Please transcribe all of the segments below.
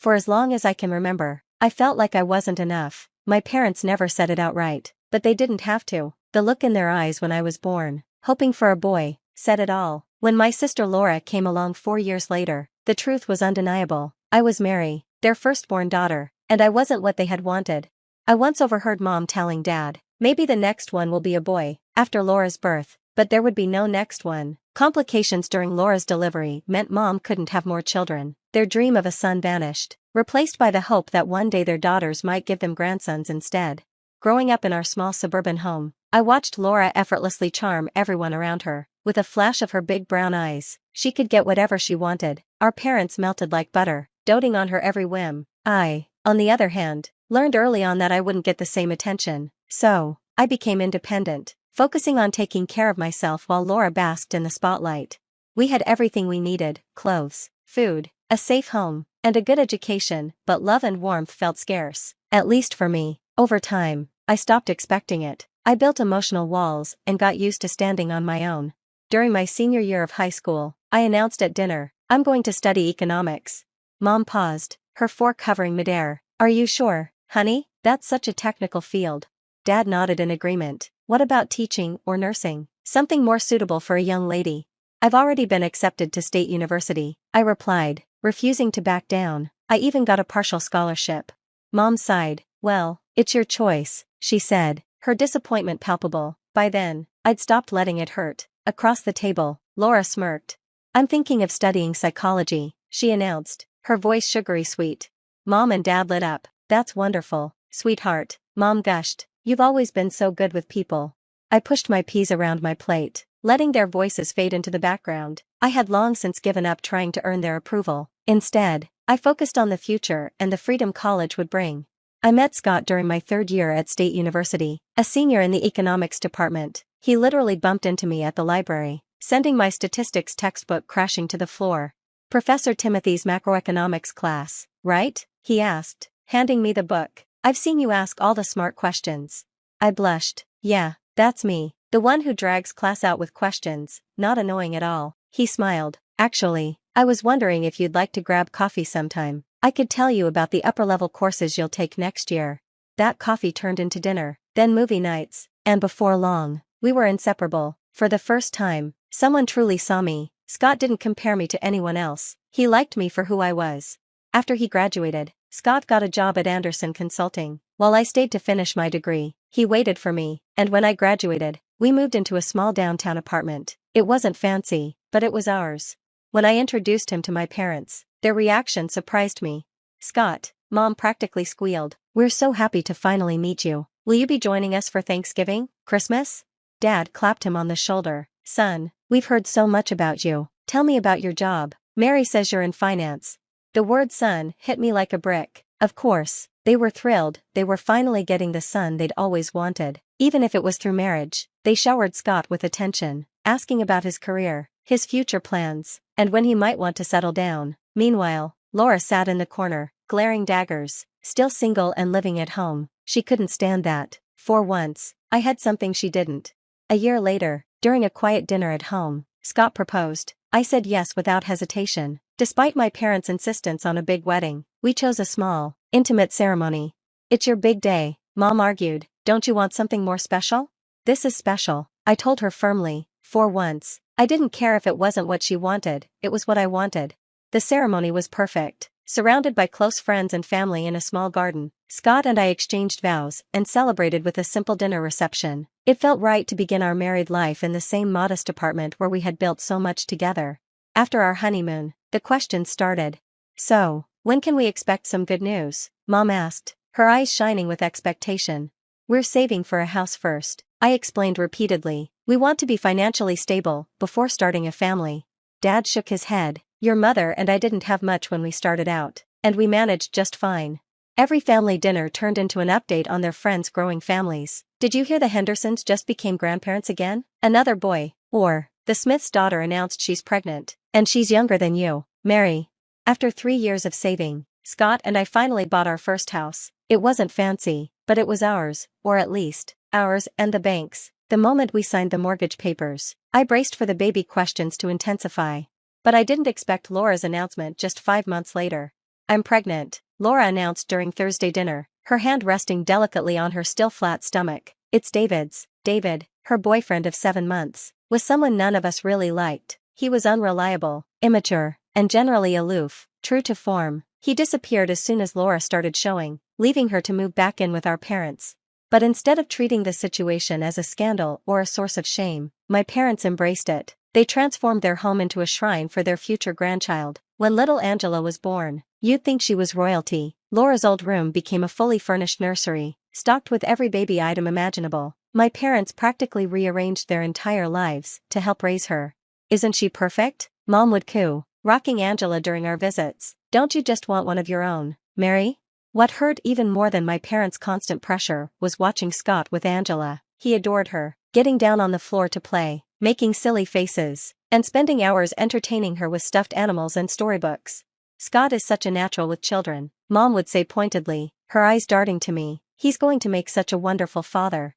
For as long as I can remember, I felt like I wasn't enough. My parents never said it outright, but they didn't have to. The look in their eyes when I was born, hoping for a boy, said it all. When my sister Laura came along 4 years later, the truth was undeniable. I was Mary, their firstborn daughter, and I wasn't what they had wanted. I once overheard Mom telling Dad, maybe the next one will be a boy, after Laura's birth, but there would be no next one. Complications during Laura's delivery meant Mom couldn't have more children. Their dream of a son vanished, replaced by the hope that one day their daughters might give them grandsons instead. Growing up in our small suburban home, I watched Laura effortlessly charm everyone around her. With a flash of her big brown eyes, she could get whatever she wanted. Our parents melted like butter, doting on her every whim. I, on the other hand, learned early on that I wouldn't get the same attention. So, I became independent, focusing on taking care of myself while Laura basked in the spotlight. We had everything we needed: clothes, food, a safe home, and a good education, but love and warmth felt scarce, at least for me. Over time, I stopped expecting it. I built emotional walls and got used to standing on my own. During my senior year of high school, I announced at dinner, I'm going to study economics. Mom paused, her fork hovering midair. Are you sure, honey? That's such a technical field. Dad nodded in agreement. What about teaching or nursing? Something more suitable for a young lady. I've already been accepted to state university, I replied, refusing to back down. I even got a partial scholarship. Mom sighed. Well, it's your choice, she said, her disappointment palpable. By then, I'd stopped letting it hurt. Across the table, Laura smirked. I'm thinking of studying psychology, she announced, her voice sugary sweet. Mom and Dad lit up. That's wonderful, sweetheart, Mom gushed. You've always been so good with people. I pushed my peas around my plate, letting their voices fade into the background. I had long since given up trying to earn their approval. Instead, I focused on the future and the freedom college would bring. I met Scott during my 3rd year at State University, a senior in the economics department. He literally bumped into me at the library, sending my statistics textbook crashing to the floor. Professor Timothy's macroeconomics class, right? He asked, handing me the book. I've seen you ask all the smart questions. I blushed. Yeah, that's me, the one who drags class out with questions, not annoying at all. He smiled. Actually, I was wondering if you'd like to grab coffee sometime. I could tell you about the upper-level courses you'll take next year. That coffee turned into dinner, then movie nights, and before long, we were inseparable. For the first time, someone truly saw me. Scott didn't compare me to anyone else. He liked me for who I was. After he graduated, Scott got a job at Anderson Consulting. While I stayed to finish my degree, he waited for me, and when I graduated, we moved into a small downtown apartment. It wasn't fancy, but it was ours. When I introduced him to my parents, their reaction surprised me. Scott, Mom practically squealed, we're so happy to finally meet you. Will you be joining us for Thanksgiving, Christmas? Dad clapped him on the shoulder. Son, we've heard so much about you. Tell me about your job. Mary says you're in finance. The word son hit me like a brick. Of course, they were thrilled. They were finally getting the son they'd always wanted. Even if it was through marriage, they showered Scott with attention, asking about his career, his future plans, and when he might want to settle down. Meanwhile, Laura sat in the corner, glaring daggers. Still single and living at home, she couldn't stand that. For once, I had something she didn't. A year later, during a quiet dinner at home, Scott proposed. I said yes without hesitation. Despite my parents' insistence on a big wedding, we chose a small, intimate ceremony. It's your big day, Mom argued. Don't you want something more special? This is special, I told her firmly. For once, I didn't care if it wasn't what she wanted, it was what I wanted. The ceremony was perfect. Surrounded by close friends and family in a small garden, Scott and I exchanged vows and celebrated with a simple dinner reception. It felt right to begin our married life in the same modest apartment where we had built so much together. After our honeymoon, the questions started. So, when can we expect some good news? Mom asked, her eyes shining with expectation. We're saving for a house first, I explained repeatedly. We want to be financially stable before starting a family. Dad shook his head. Your mother and I didn't have much when we started out, and we managed just fine. Every family dinner turned into an update on their friends' growing families. Did you hear the Hendersons just became grandparents again? Another boy. Or, the Smith's daughter announced she's pregnant, and she's younger than you, Mary. After 3 years of saving, Scott and I finally bought our first house. It wasn't fancy, but it was ours, or at least, ours and the bank's. The moment we signed the mortgage papers, I braced for the baby questions to intensify. But I didn't expect Laura's announcement just 5 months later. I'm pregnant, Laura announced during Thursday dinner, her hand resting delicately on her still flat stomach. It's David's. David, her boyfriend of 7 months, was someone none of us really liked. He was unreliable, immature, and generally aloof, true to form. He disappeared as soon as Laura started showing, leaving her to move back in with our parents. But instead of treating the situation as a scandal or a source of shame, my parents embraced it. They transformed their home into a shrine for their future grandchild. When little Angela was born, you'd think she was royalty. Laura's old room became a fully furnished nursery, stocked with every baby item imaginable. My parents practically rearranged their entire lives to help raise her. Isn't she perfect? Mom would coo, rocking Angela during our visits. Don't you just want one of your own, Mary? What hurt even more than my parents' constant pressure was watching Scott with Angela. He adored her, getting down on the floor to play, making silly faces, and spending hours entertaining her with stuffed animals and storybooks. Scott is such a natural with children, Mom would say pointedly, her eyes darting to me. He's going to make such a wonderful father.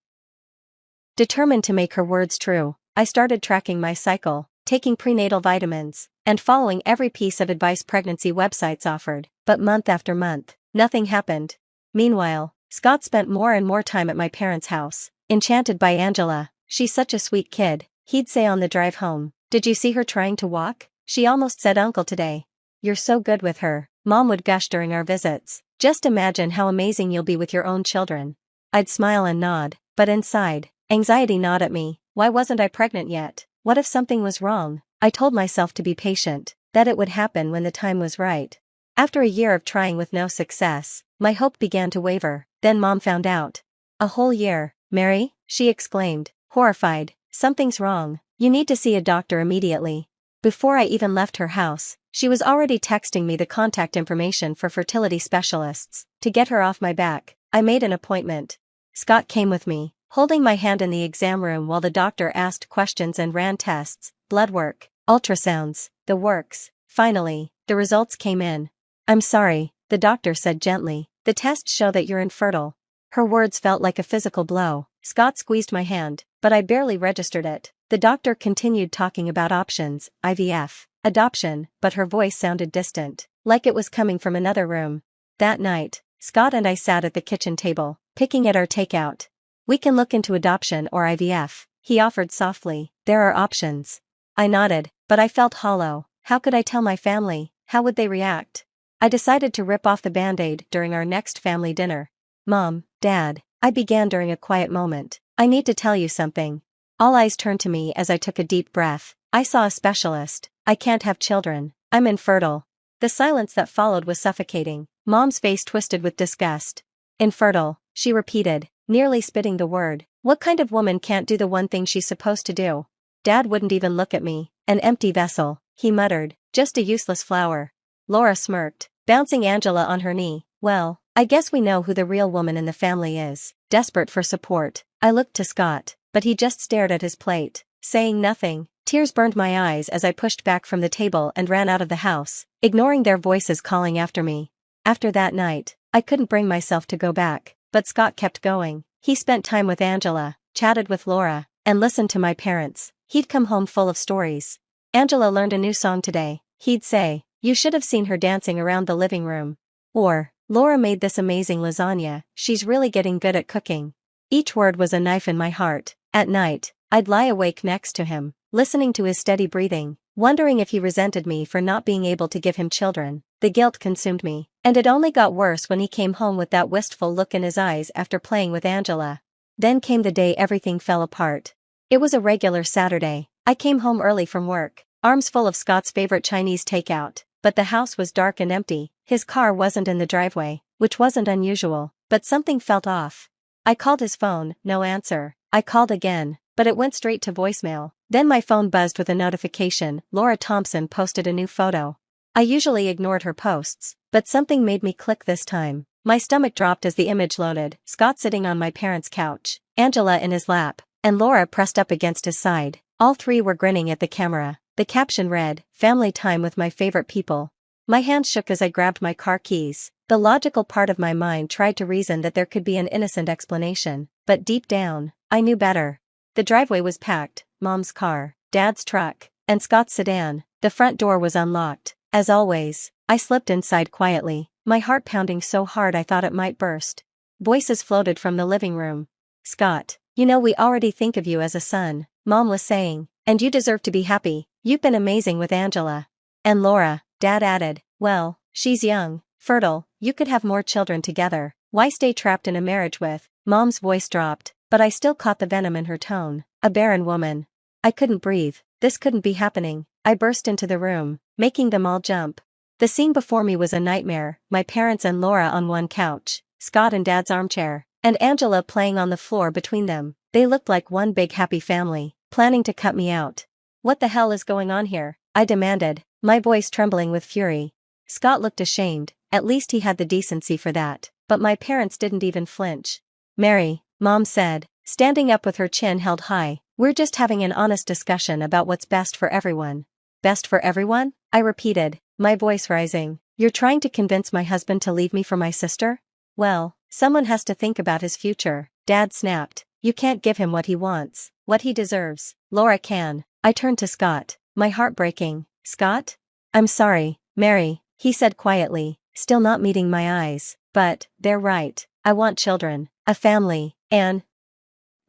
Determined to make her words true, I started tracking my cycle, taking prenatal vitamins, and following every piece of advice pregnancy websites offered. But month after month, nothing happened. Meanwhile, Scott spent more and more time at my parents' house, enchanted by Angela. She's such a sweet kid, he'd say on the drive home. Did you see her trying to walk? She almost said uncle today. You're so good with her, Mom would gush during our visits. Just imagine how amazing you'll be with your own children. I'd smile and nod, but inside, anxiety gnawed at me. Why wasn't I pregnant yet? What if something was wrong? I told myself to be patient, that it would happen when the time was right. After a year of trying with no success, my hope began to waver. Then Mom found out. A whole year, Mary? She exclaimed, horrified. Something's wrong. You need to see a doctor immediately. Before I even left her house, she was already texting me the contact information for fertility specialists. To get her off my back, I made an appointment. Scott came with me, holding my hand in the exam room while the doctor asked questions and ran tests, blood work, ultrasounds, the works. Finally, the results came in. I'm sorry, the doctor said gently. The tests show that you're infertile. Her words felt like a physical blow. Scott squeezed my hand, but I barely registered it. The doctor continued talking about options, IVF, adoption, but her voice sounded distant, like it was coming from another room. That night, Scott and I sat at the kitchen table, picking at our takeout. We can look into adoption or IVF, he offered softly. There are options. I nodded, but I felt hollow. How could I tell my family? How would they react? I decided to rip off the band-aid during our next family dinner. Mom, Dad, I began during a quiet moment. I need to tell you something. All eyes turned to me as I took a deep breath. I saw a specialist. I can't have children. I'm infertile. The silence that followed was suffocating. Mom's face twisted with disgust. Infertile, she repeated, nearly spitting the word. What kind of woman can't do the one thing she's supposed to do? Dad wouldn't even look at me. An empty vessel, he muttered. Just a useless flower. Laura smirked, bouncing Angela on her knee. Well, I guess we know who the real woman in the family is. Desperate for support, I looked to Scott, but he just stared at his plate, saying nothing. Tears burned my eyes as I pushed back from the table and ran out of the house, ignoring their voices calling after me. After that night, I couldn't bring myself to go back, but Scott kept going. He spent time with Angela, chatted with Laura, and listened to my parents. He'd come home full of stories. Angela learned a new song today, he'd say. You should have seen her dancing around the living room. Or, Laura made this amazing lasagna, she's really getting good at cooking. Each word was a knife in my heart. At night, I'd lie awake next to him, listening to his steady breathing, wondering if he resented me for not being able to give him children. The guilt consumed me, and it only got worse when he came home with that wistful look in his eyes after playing with Angela. Then came the day everything fell apart. It was a regular Saturday. I came home early from work, arms full of Scott's favorite Chinese takeout, but the house was dark and empty. His car wasn't in the driveway, which wasn't unusual, but something felt off. I called his phone, no answer. I called again, but it went straight to voicemail. Then my phone buzzed with a notification. Laura Thompson posted a new photo. I usually ignored her posts, but something made me click this time. My stomach dropped as the image loaded. Scott sitting on my parents' couch, Angela in his lap, and Laura pressed up against his side. All three were grinning at the camera. The caption read, "Family time with my favorite people." My hand shook as I grabbed my car keys. The logical part of my mind tried to reason that there could be an innocent explanation, but deep down, I knew better. The driveway was packed, Mom's car, Dad's truck, and Scott's sedan. The front door was unlocked. As always, I slipped inside quietly, my heart pounding so hard I thought it might burst. Voices floated from the living room. Scott, you know we already think of you as a son, Mom was saying, and you deserve to be happy, you've been amazing with Angela. And Laura, Dad added, well, she's young, fertile, you could have more children together, why stay trapped in a marriage with, Mom's voice dropped, but I still caught the venom in her tone, a barren woman. I couldn't breathe, this couldn't be happening, I burst into the room, making them all jump. The scene before me was a nightmare, my parents and Laura on one couch, Scott in Dad's armchair, and Angela playing on the floor between them. They looked like one big happy family, planning to cut me out. What the hell is going on here? I demanded, my voice trembling with fury. Scott looked ashamed, at least he had the decency for that, but my parents didn't even flinch. Mary, Mom said, standing up with her chin held high, we're just having an honest discussion about what's best for everyone. Best for everyone? I repeated, my voice rising. You're trying to convince my husband to leave me for my sister? Well, someone has to think about his future, Dad snapped. You can't give him what he wants, what he deserves. Laura can. I turned to Scott, my heart breaking. Scott? I'm sorry, Mary, he said quietly, still not meeting my eyes, but, they're right, I want children, a family, and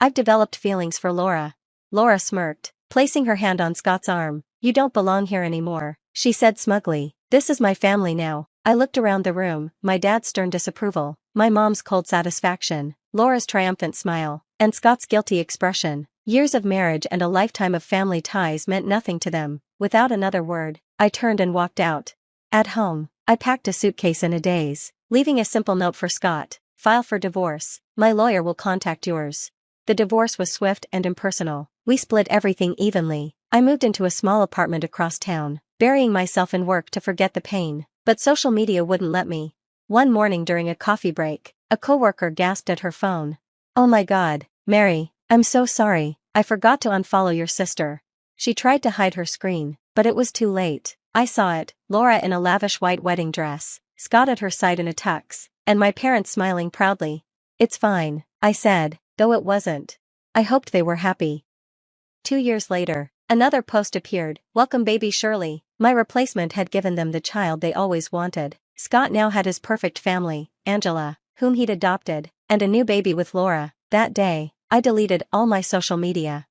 I've developed feelings for Laura. Laura smirked, placing her hand on Scott's arm. You don't belong here anymore, she said smugly. This is my family now. I looked around the room, my dad's stern disapproval, my mom's cold satisfaction, Laura's triumphant smile, and Scott's guilty expression. Years of marriage and a lifetime of family ties meant nothing to them. Without another word, I turned and walked out. At home, I packed a suitcase in a daze, leaving a simple note for Scott. File for divorce. My lawyer will contact yours. The divorce was swift and impersonal. We split everything evenly. I moved into a small apartment across town, burying myself in work to forget the pain, but social media wouldn't let me. One morning during a coffee break, a coworker gasped at her phone. Oh my God, Mary, I'm so sorry, I forgot to unfollow your sister. She tried to hide her screen, but it was too late. I saw it, Laura in a lavish white wedding dress, Scott at her side in a tux, and my parents smiling proudly. It's fine, I said, though it wasn't. I hoped they were happy. 2 years later, another post appeared, welcome baby Shirley. My replacement had given them the child they always wanted. Scott now had his perfect family, Angela, whom he'd adopted, and a new baby with Laura. That day, I deleted all my social media.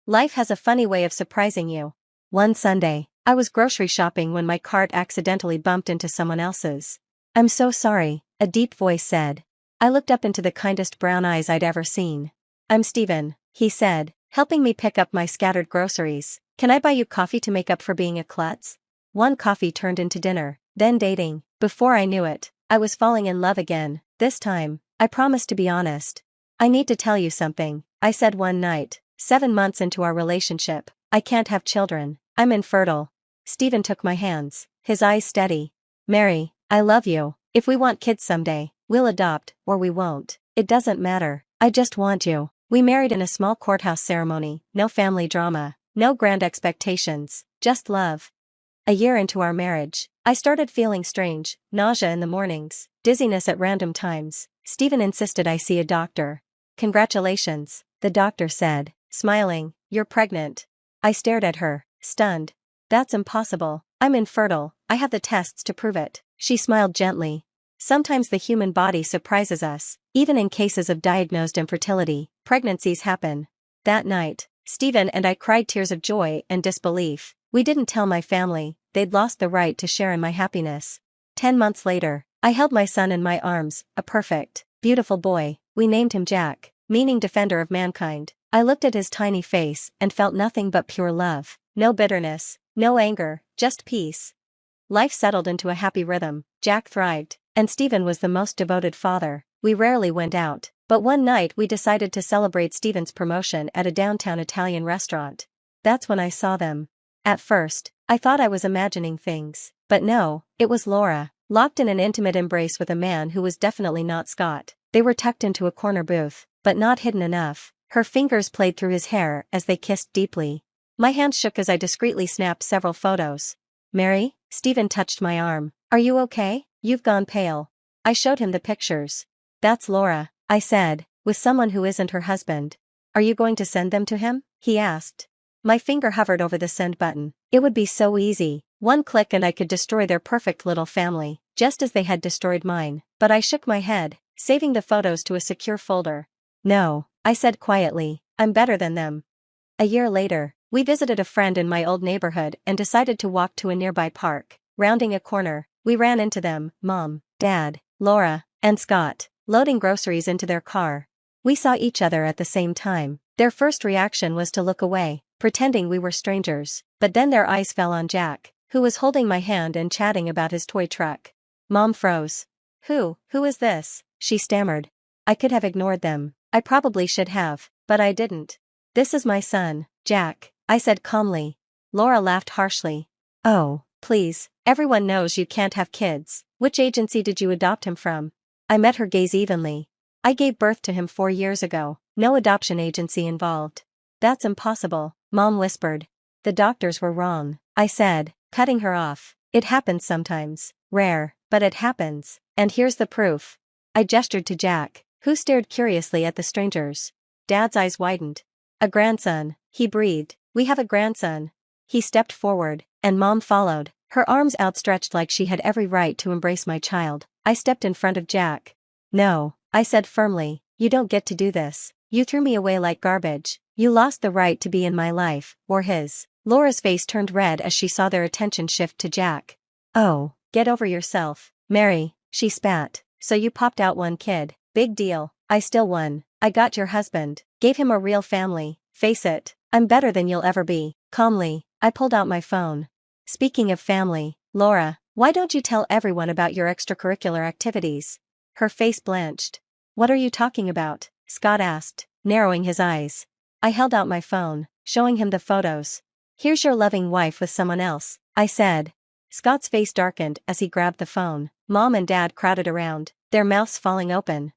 Life has a funny way of surprising you. One Sunday, I was grocery shopping when my cart accidentally bumped into someone else's. I'm so sorry, a deep voice said. I looked up into the kindest brown eyes I'd ever seen. I'm Steven, he said, helping me pick up my scattered groceries. Can I buy you coffee to make up for being a klutz? One coffee turned into dinner, then dating. Before I knew it, I was falling in love again. This time, I promised to be honest. I need to tell you something, I said one night. 7 months into our relationship, I can't have children, I'm infertile. Steven took my hands, his eyes steady. Mary, I love you. If we want kids someday, we'll adopt, or we won't. It doesn't matter, I just want you. We married in a small courthouse ceremony, no family drama, no grand expectations, just love. A year into our marriage, I started feeling strange, nausea in the mornings, dizziness at random times. Steven insisted I see a doctor. Congratulations, the doctor said, smiling, you're pregnant. I stared at her, stunned. That's impossible, I'm infertile, I have the tests to prove it. She smiled gently. Sometimes the human body surprises us, even in cases of diagnosed infertility, pregnancies happen. That night, Steven and I cried tears of joy and disbelief. We didn't tell my family, they'd lost the right to share in my happiness. 10 months later, I held my son in my arms, a perfect, beautiful boy. We named him Jack, meaning defender of mankind. I looked at his tiny face and felt nothing but pure love. No bitterness, no anger, just peace. Life settled into a happy rhythm. Jack thrived, and Steven was the most devoted father. We rarely went out, but one night we decided to celebrate Steven's promotion at a downtown Italian restaurant. That's when I saw them. At first, I thought I was imagining things, but no, it was Laura, locked in an intimate embrace with a man who was definitely not Scott. They were tucked into a corner booth, but not hidden enough. Her fingers played through his hair as they kissed deeply. My hand shook as I discreetly snapped several photos. Mary? Steven touched my arm. Are you okay? You've gone pale. I showed him the pictures. That's Laura, I said, with someone who isn't her husband. Are you going to send them to him? He asked. My finger hovered over the send button. It would be so easy, One click and I could destroy their perfect little family, just as they had destroyed mine. But I shook my head, saving the photos to a secure folder. No, I said quietly, I'm better than them. A year later, we visited a friend in my old neighborhood and decided to walk to a nearby park. Rounding a corner, we ran into them, Mom, Dad, Laura, and Scott, loading groceries into their car. We saw each other at the same time. Their first reaction was to look away, pretending we were strangers, but then their eyes fell on Jack, who was holding my hand and chatting about his toy truck. Mom froze. Who is this? She stammered. I could have ignored them. I probably should have, but I didn't. This is my son, Jack, I said calmly. Laura laughed harshly. Oh, please, everyone knows you can't have kids. Which agency did you adopt him from? I met her gaze evenly. I gave birth to him 4 years ago, no adoption agency involved. That's impossible, Mom whispered. The doctors were wrong, I said, cutting her off. It happens sometimes, rare, but it happens, and here's the proof. I gestured to Jack, who stared curiously at the strangers. Dad's eyes widened. A grandson, he breathed. We have a grandson. He stepped forward, and Mom followed, her arms outstretched like she had every right to embrace my child. I stepped in front of Jack. No, I said firmly, you don't get to do this. You threw me away like garbage. You lost the right to be in my life, or his. Laura's face turned red as she saw their attention shift to Jack. Oh, get over yourself, Mary, she spat. So you popped out one kid. Big deal. I still won. I got your husband. Gave him a real family. Face it, I'm better than you'll ever be. Calmly, I pulled out my phone. Speaking of family, Laura, why don't you tell everyone about your extracurricular activities? Her face blanched. What are you talking about? Scott asked, narrowing his eyes. I held out my phone, showing him the photos. Here's your loving wife with someone else, I said. Scott's face darkened as he grabbed the phone. Mom and Dad crowded around, their mouths falling open.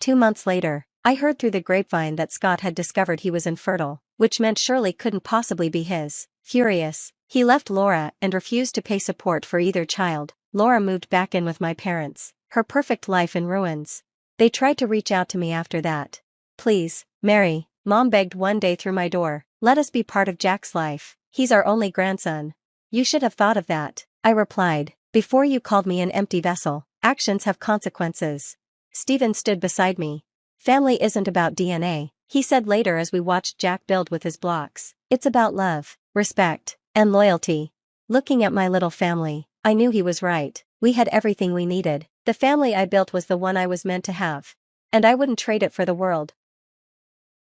2 months later, I heard through the grapevine that Scott had discovered he was infertile, which meant Shirley couldn't possibly be his. Furious, he left Laura and refused to pay support for either child. Laura moved back in with my parents, her perfect life in ruins. They tried to reach out to me after that. Please, Mary, Mom begged one day through my door, let us be part of Jack's life. He's our only grandson. You should have thought of that, I replied, before you called me an empty vessel. Actions have consequences. Stephen stood beside me. Family isn't about DNA, he said later as we watched Jack build with his blocks. It's about love, respect, and loyalty. Looking at my little family, I knew he was right. We had everything we needed. The family I built was the one I was meant to have. And I wouldn't trade it for the world.